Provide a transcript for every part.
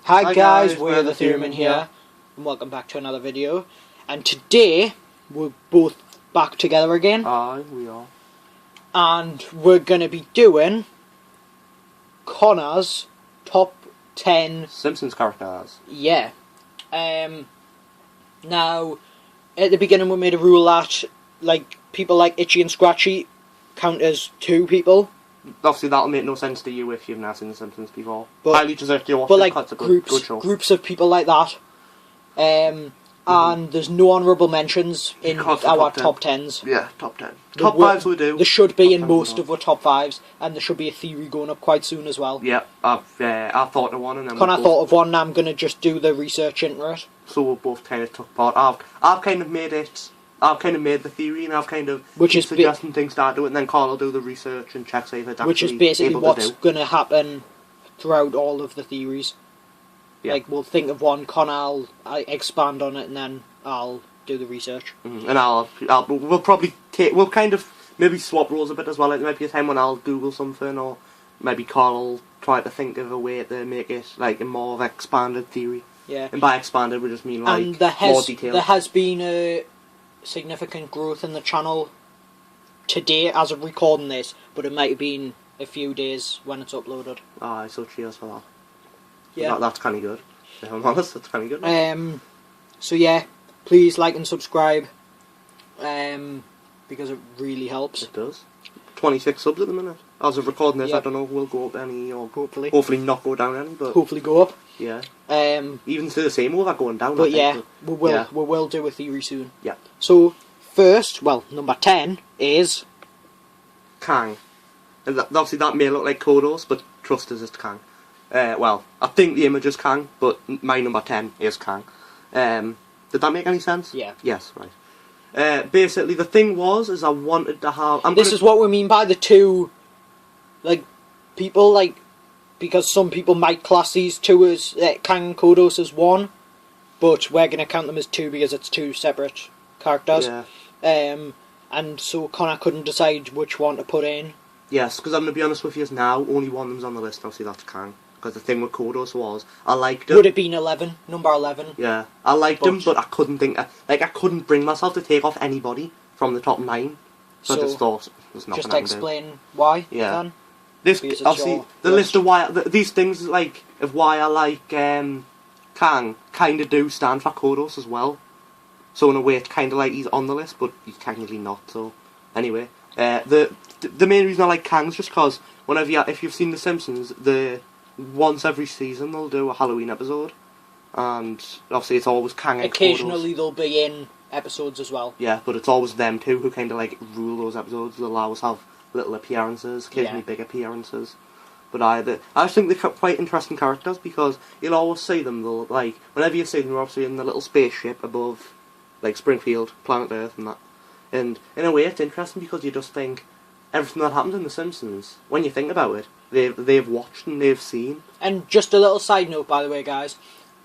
Hi guys, we're the Theorem here, and welcome back to another video. And today, we're both back together again. Aye, we are. And we're going to be doing Connor's top 10 Simpsons characters. Yeah. Now, at the beginning we made a rule that, like, people like Itchy and Scratchy count as two people. Obviously, that'll make no sense to you if you've not seen The Simpsons before. But, highly deserved to watch but it, like, it's a good show. groups of people like that. And there's no honourable mentions in our top 10s. Yeah, top 10. Top 5s we do. There should be in most of our top 5s, and there should be a theory going up quite soon as well. Yeah, I've thought of one, and then Connor thought of one, and I'm going to just do the research into it. So we both kind of took part. I've kind of made it. I've kind of made the theory, and I've kind of suggesting things to do it, and then Carl will do the research and check if it's actually which is basically what's going to happen throughout all of the theories. Yeah. Like, we'll think of one, Connor, I'll expand on it, and then I'll do the research. And we'll probably we'll kind of maybe swap roles a bit as well. Like, there might be a time when I'll Google something, or maybe Carl will try to think of a way to make it like a more of an expanded theory. Yeah. And by expanded, we just mean like more detail. There has been a significant growth in the channel today as of recording this, but it might have been a few days when it's uploaded. Aye, so cheers for that. Yeah. That's kind of good. If I'm honest, that's kind of good. So yeah, please like and subscribe, because it really helps. It does. 26 subs at the minute. As of recording this, I don't know if we'll go up any, or hopefully not go down any, but hopefully go up. Yeah. Even to the same over going down. But we will do a theory soon. Yeah. So first, number 10 is Kang. And obviously that may look like Kodos, but trust us, it's Kang. Well, I think the image is Kang, but my number 10 is Kang. Did that make any sense? Yeah. Yes, right. Basically, the thing is I wanted to have... This is what we mean by the two, like, people, like, because some people might class these two as, Kang and Kodos as one, but we're going to count them as two because it's two separate characters. Yeah. And so Connor couldn't decide which one to put in. Yes, because I'm going to be honest with you now, only one of them's on the list, obviously that's Kang. Because the thing with Kodos was, I liked him. Would it been number 11? Yeah, I liked him, but I couldn't I couldn't bring myself to take off anybody from the top 9. So I just thought, there's nothing I can do. Just explain why, then? This, obviously, the list of why, these things, like, of why I like Kang, kind of do stand for Kodos as well. So in a way, it's kind of like he's on the list, but he's technically not, so... Anyway, the main reason I like Kang is just because, if you've seen The Simpsons, once every season they'll do a Halloween episode, and obviously it's always Kang and occasionally Kodos. They'll be in episodes as well. Yeah, but it's always them two who kind of like rule those episodes. They'll always have little appearances, occasionally big appearances. But I just think they're quite interesting characters because you'll always see them. They'll, like, whenever you see them, they're obviously in the little spaceship above, like, Springfield, planet Earth, and that. And in a way, it's interesting because you just think everything that happens in The Simpsons, when you think about it, they've watched and they've seen. And just a little side note, by the way, guys.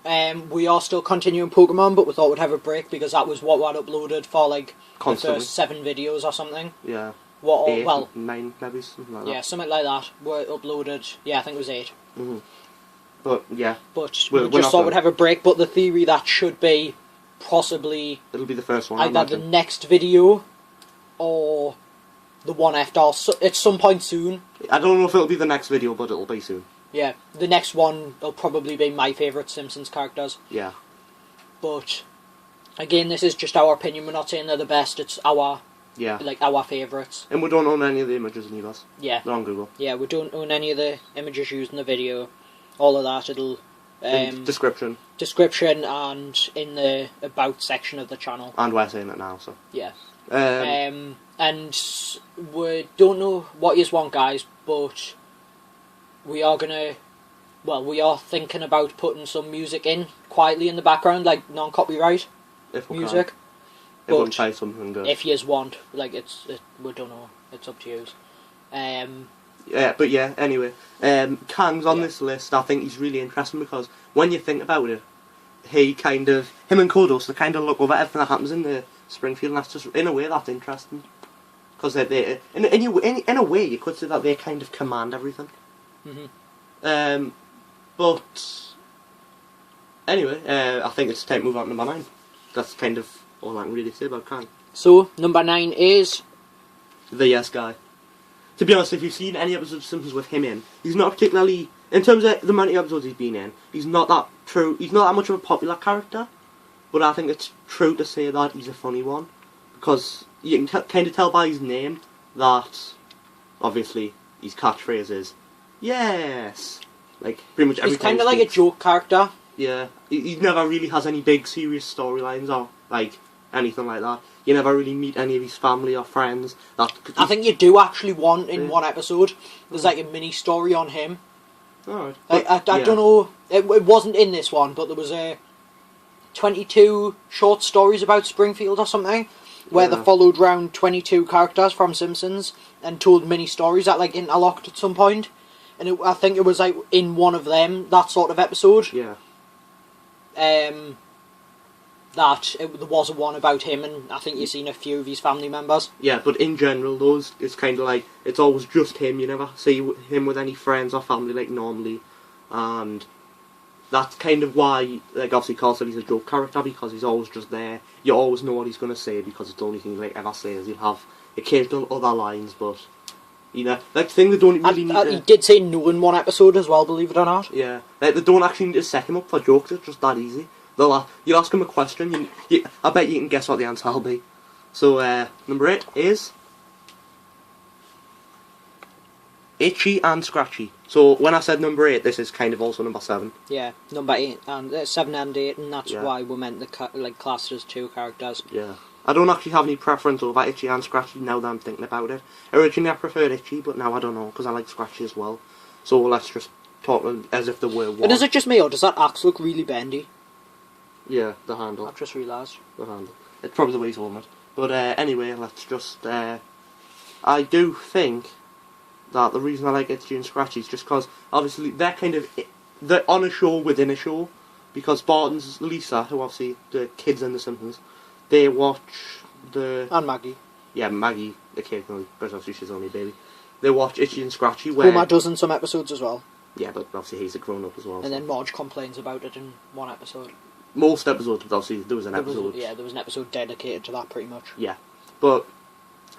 We are still continuing Pokemon, but we thought we'd have a break because that was what we had uploaded for, like, constantly. the first 7 videos or something. Yeah. 8, 9, maybe, something like that. Yeah, something like that. Were uploaded, I think it was 8. Mm-hmm. But, yeah. But we just thought we'd have a break, but the theory that should be possibly... It'll be the first one. Either the next video or the one after, at some point soon. I don't know if it'll be the next video, but it'll be soon. Yeah, the next one will probably be my favourite Simpsons characters. Yeah. But, again, this is just our opinion. We're not saying they're the best. It's our favourites. And we don't own any of the images either. Yeah. They're on Google. Yeah, we don't own any of the images used in the video. All of that, it'll... in description. Description and in the About section of the channel. And we're saying it now, so... Yeah. And we don't know what you want, guys, but we are thinking about putting some music in quietly in the background, like non-copyright music. If we try something good. If you want, like, we don't know. It's up to you. Yeah, but yeah, anyway, Kang's on this list. I think he's really interesting because when you think about it, him and Kodos, they kind of look over everything that happens in the Springfield, and that's just, in a way, that's interesting. Because in a way, you could say that they kind of command everything. Mm-hmm. But anyway, I think it's time to move on to number 9. That's kind of all I can really say about Kang. So, number 9 is... The Yes Guy. To be honest, if you've seen any episodes of Simpsons with him in, he's not particularly... In terms of the amount of episodes he's been in, he's not that much of a popular character. But I think it's true to say that he's a funny one. Because you can kind of tell by his name that, obviously, his catchphrase is, yes! Like, pretty much every He's time kind of like a joke character. Yeah. He never really has any big, serious storylines or, like, anything like that. You never really meet any of his family or friends. I think you do actually want in one episode. There's like a mini story on him. Alright. I don't know. It wasn't in this one, but there was 22 short stories about Springfield or something, where they followed round 22 characters from Simpsons and told mini stories that like interlocked at some point. And I think it was like in one of them, that sort of episode. Yeah. There was a one about him, and I think you've seen a few of his family members. Yeah, but in general, those, it's kind of like, it's always just him. You never see him with any friends or family like normally. And that's kind of why, like, obviously Carl said he's a joke character, because he's always just there. You always know what he's going to say, because it's the only thing he like, ever says. He'll have occasional other lines, but, you know, like, the thing they don't really need to... He did say no in one episode as well, believe it or not. Yeah, like, they don't actually need to set him up for jokes, it's just that easy. You'll ask him a question, I bet you can guess what the answer will be. So, number 8 is... Itchy and Scratchy. So, when I said number 8, this is kind of also number 7. Yeah, number 8, and 7 and 8, and that's why we meant the classed as 2 characters. Yeah. I don't actually have any preference over Itchy and Scratchy now that I'm thinking about it. Originally I preferred Itchy, but now I don't know, because I like Scratchy as well. So, let's just talk as if there were one. And is it just me, or does that axe look really bendy? Yeah, the handle. I've just realised. The handle. It's probably the way he's holding it. But anyway, let's just... I do think that the reason I like Itchy and Scratchy is just because, obviously, they're on a show within a show. Because Barton's Lisa, who obviously, the kids in The Simpsons, they watch the... And Maggie. Yeah, Maggie, occasionally, but obviously she's only a baby. They watch Itchy and Scratchy, where... Homer does in some episodes as well. Yeah, but obviously he's a grown-up as well. And then Marge complains about it in one episode. Most episodes, but obviously there was an episode. There was an episode dedicated to that, pretty much. Yeah, but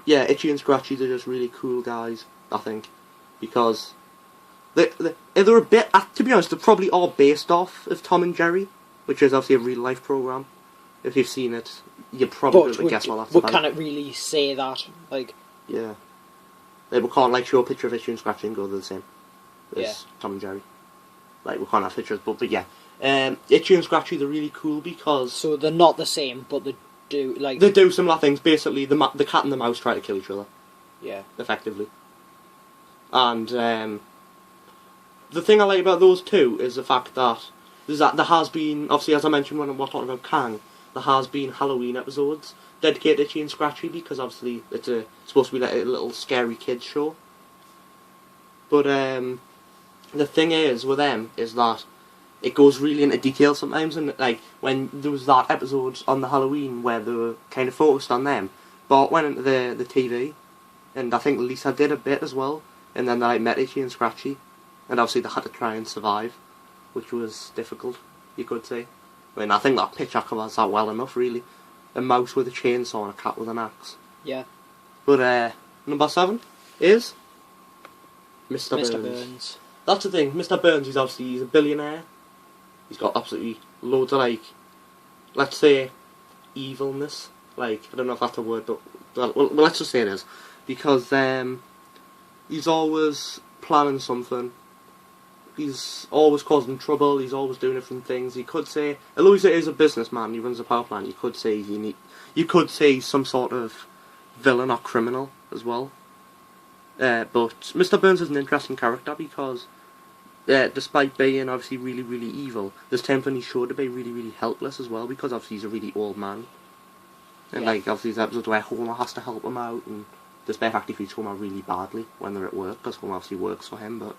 yeah, Itchy and Scratchy, they're just really cool guys, I think, because they're a bit. To be honest, they probably are based off of Tom and Jerry, which is obviously a real life program. If you've seen it, you probably guess what that's about. But can it really say that? Like, yeah, we can't like show a picture of Itchy and Scratchy and go they're the same as Tom and Jerry. Like, we can't have pictures, but yeah. Itchy and Scratchy, they're really cool because... So they're not the same, but they do, like... They do similar things. Basically, the cat and the mouse try to kill each other. Yeah. Effectively. And, the thing I like about those two is the fact that there has been, obviously, as I mentioned when we're talking about Kang, there has been Halloween episodes dedicated to Itchy and Scratchy because, obviously, it's supposed to be like a little scary kids show. But, the thing is, with them, is that it goes really into detail sometimes, and like when there was that episode on the Halloween where they were kind of focused on them, Bart went into the TV, and I think Lisa did a bit as well, and then they like met Itchy and Scratchy, and obviously they had to try and survive, which was difficult, you could say. I mean, I think that picture covers that well enough, really. A mouse with a chainsaw and a cat with an axe. Yeah. But number 7 is Mr. Mr. Burns. Burns. That's the thing. Mr. Burns is obviously he's a billionaire. He's got absolutely loads of, like, let's say, evilness. Like, I don't know if that's a word, but well, let's just say it is. Because he's always planning something. He's always causing trouble. He's always doing different things. You could say, although he is a businessman, he runs a power plant. You could say he's some sort of villain or criminal as well. But Mr. Burns is an interesting character because, despite being obviously really, really evil, there's times when he's sure to be really, really helpless as well because obviously he's a really old man. And like obviously there's episodes where Homer has to help him out, and despite fact he treats Homer really badly when they're at work because Homer obviously works for him. But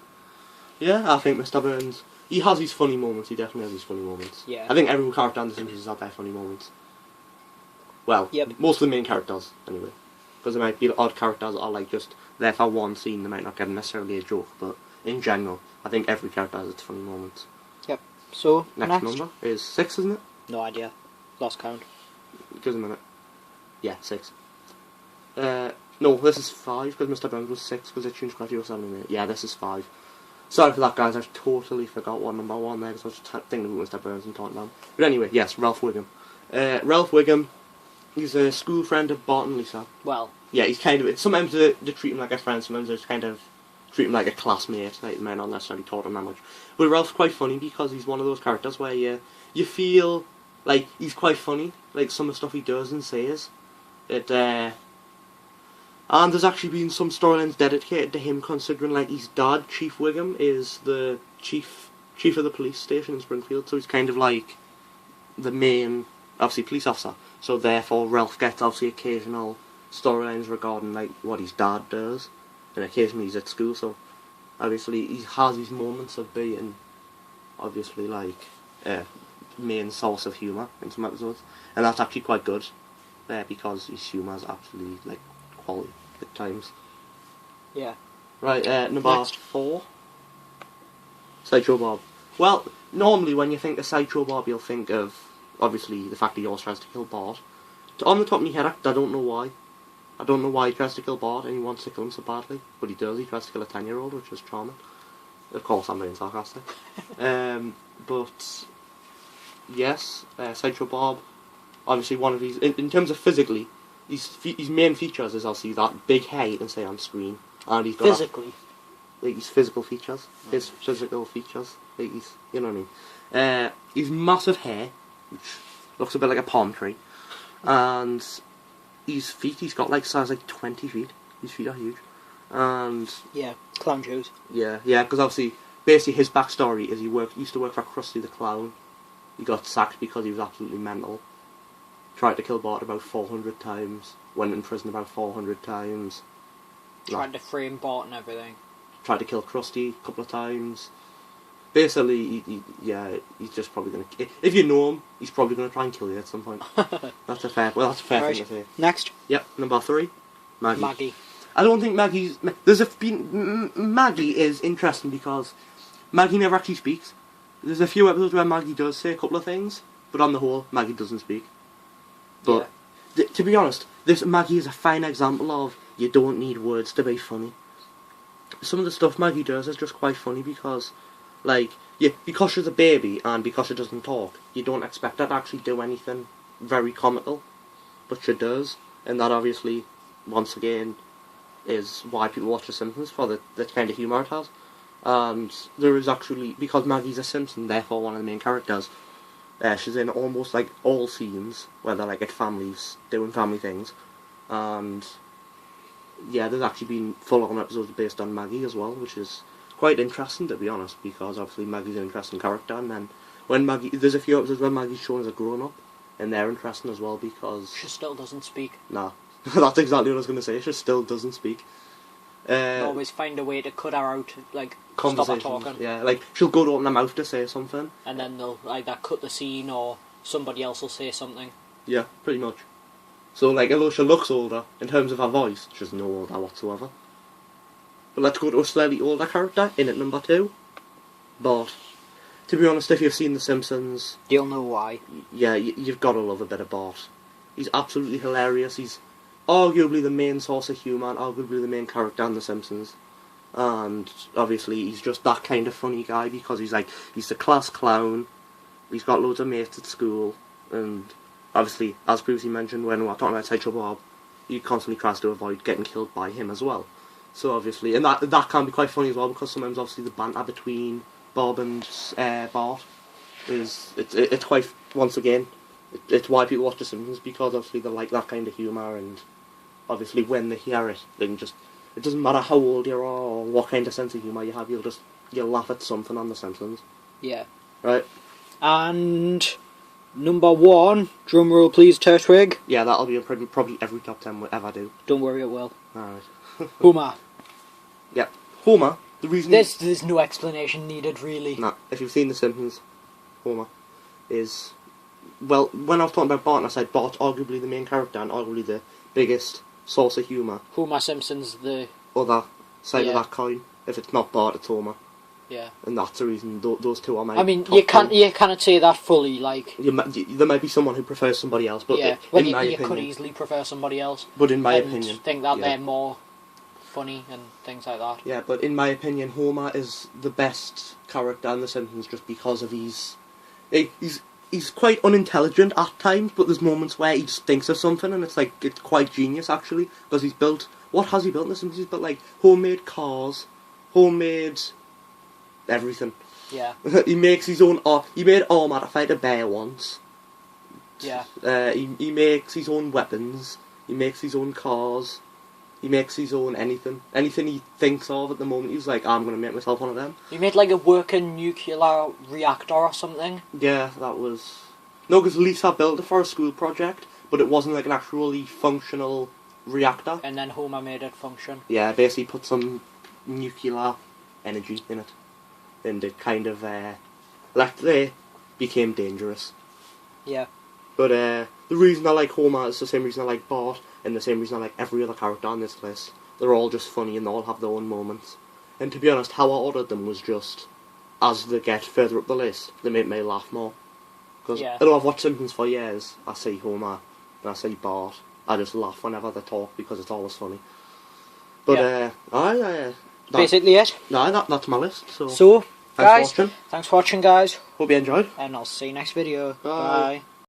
yeah, I think Mr. Burns, he has his funny moments. He definitely has his funny moments. Yeah. I think every character in The Simpsons has had their funny moments. Well, most of the main characters anyway, because there might be odd characters that are like just there for one scene. They might not get necessarily a joke, but in general, I think every character has its funny moments. Yep. So, Next number is 6, isn't it? No idea. Lost count. Just a minute. Yeah, 6. No, this is 5, because Mr. Burns was 6, because it changed gradually 7 in it. Yeah, this is 5. Sorry for that, guys, I totally forgot what number 1 there, because I was just thinking about Mr. Burns and talking about him. But anyway, yes, Ralph Wiggum. Ralph Wiggum, he's a school friend of Bart and Lisa. Well. Yeah, he's kind of, sometimes they treat him like a friend, sometimes they just kind of treat him like a classmate, like they might not necessarily talk to him that much. But Ralph's quite funny, because he's one of those characters where you feel like he's quite funny, like some of the stuff he does and says. And there's actually been some storylines dedicated to him, considering like his dad, Chief Wiggum, is the chief of the police station in Springfield, so he's kind of like the main, obviously, police officer. So therefore, Ralph gets obviously occasional storylines regarding like what his dad does, and occasionally he's at school. So obviously he has these moments of being obviously like main source of humour in some episodes, and that's actually quite good there because his humour is absolutely like quality at times. Yeah. Right, number 4. Sideshow Bob. Well, normally when you think of Sideshow Bob, you'll think of obviously the fact that he always tries to kill Bart. On the top of my head, I don't know why. I don't know why he tries to kill Bart and he wants to kill him so badly, but he does. He tries to kill a 10-year-old, which is charming. Of course, I'm being sarcastic. But yes, Sideshow Bob. Obviously, one of his in terms of physically, his main features is obviously that big hair you can see on screen, and he's got physically, like his physical features, his physical features. Like he's, you know what I mean. His massive hair, which looks a bit like a palm tree, and his feet. He's got like size like 20 feet. His feet are huge, and yeah, clown shoes. Yeah, because obviously, basically his backstory is he used to work for Krusty the Clown. He got sacked because he was absolutely mental. Tried to kill Bart about 400 times. Went in prison about 400 times. Tried to frame Bart and everything. Tried to kill Krusty a couple of times. Basically, he's just probably going to... If you know him, he's probably going to try and kill you at some point. That's a fair thing to say. Next. Yep, number 3. Maggie. I don't think Maggie's... Maggie is interesting because Maggie never actually speaks. There's a few episodes where Maggie does say a couple of things, but on the whole, Maggie doesn't speak. But, to be honest, this Maggie is a fine example of you don't need words to be funny. Some of the stuff Maggie does is just quite funny because, like, because she's a baby and because she doesn't talk, you don't expect her to actually do anything very comical. But she does, and that obviously, once again, is why people watch The Simpsons, for the kind of humour it has. And there is actually, because Maggie's a Simpson, therefore one of the main characters, she's in almost like all scenes where they're like at families doing family things, and yeah, there's actually been full-on episodes based on Maggie as well, which is quite interesting to be honest, because obviously Maggie's an interesting character, and then when there's a few episodes where Maggie's shown as a grown-up, and they're interesting as well because she still doesn't speak. Nah, that's exactly what I was going to say. She still doesn't speak. Always find a way to cut her out, like stop her talking. Yeah, like she'll go to open her mouth to say something, and then they'll either cut the scene or somebody else will say something. Yeah, pretty much. So, like, although she looks older in terms of her voice, she's no older whatsoever. But let's go to a slightly older character in at number 2, Bart. To be honest, if you've seen The Simpsons, you'll know why. Yeah, you've got to love a bit of Bart. He's absolutely hilarious. He's arguably the main source of humour and arguably the main character in The Simpsons. And obviously he's just that kind of funny guy because he's the class clown, he's got loads of mates at school, and obviously, as previously mentioned when we were talking about Sideshow Bob, he constantly tries to avoid getting killed by him as well. So obviously, and that can be quite funny as well because sometimes obviously the banter between Bob and Bart it's quite, once again, it's why people watch The Simpsons, because obviously they like that kind of humour, and obviously when they hear it, they can just, it doesn't matter how old you are or what kind of sense of humour you have, you'll laugh at something on The Simpsons. Yeah. Right. And number 1, drum roll please, Turtwig. Yeah, that'll be probably every top 10 we'll ever do. Don't worry, it will. Alright. Homer. Yeah, Homer. The reason there's no explanation needed, really. Nah, if you've seen The Simpsons, Homer is, well, when I was talking about Bart, I said Bart's arguably the main character and arguably the biggest source of humour. Homer Simpson's the other side of that coin. If it's not Bart, it's Homer. Yeah. And that's the reason those two are my. I mean, top you can't two. say that fully. Like, There might be someone who prefers somebody else, but yeah, in you my could opinion, easily prefer somebody else. but in my and opinion, think that yeah. they're more funny and things like that. Yeah, but in my opinion, Homer is the best character in The Simpsons just because of he's quite unintelligent at times, but there's moments where he just thinks of something and it's quite genius actually, because he's built. What has he built in The Simpsons? He's built like homemade cars, homemade everything. Yeah. He makes his own. He made armor to fight a bear once. Yeah. He makes his own weapons. He makes his own cars. He makes his own anything. Anything he thinks of at the moment, he's like, I'm going to make myself one of them. He made like a working nuclear reactor or something. Yeah, that was... No, because Lisa built it for a school project, but it wasn't like an actually functional reactor. And then Homer made it function. Yeah, basically put some nuclear energy in it. And it kind of, they became dangerous. Yeah. But the reason I like Homer is the same reason I like Bart, and the same reason I like every other character on this list. They're all just funny and they all have their own moments. And to be honest, how I ordered them was just, as they get further up the list, they make me laugh more. Because although I've watched Simpsons for years, I see Homer and I see Bart. I just laugh whenever they talk because it's always funny. But basically it. No, that's my list. So guys, thanks for watching. Thanks for watching, guys. Hope you enjoyed. And I'll see you next video. Bye. Bye.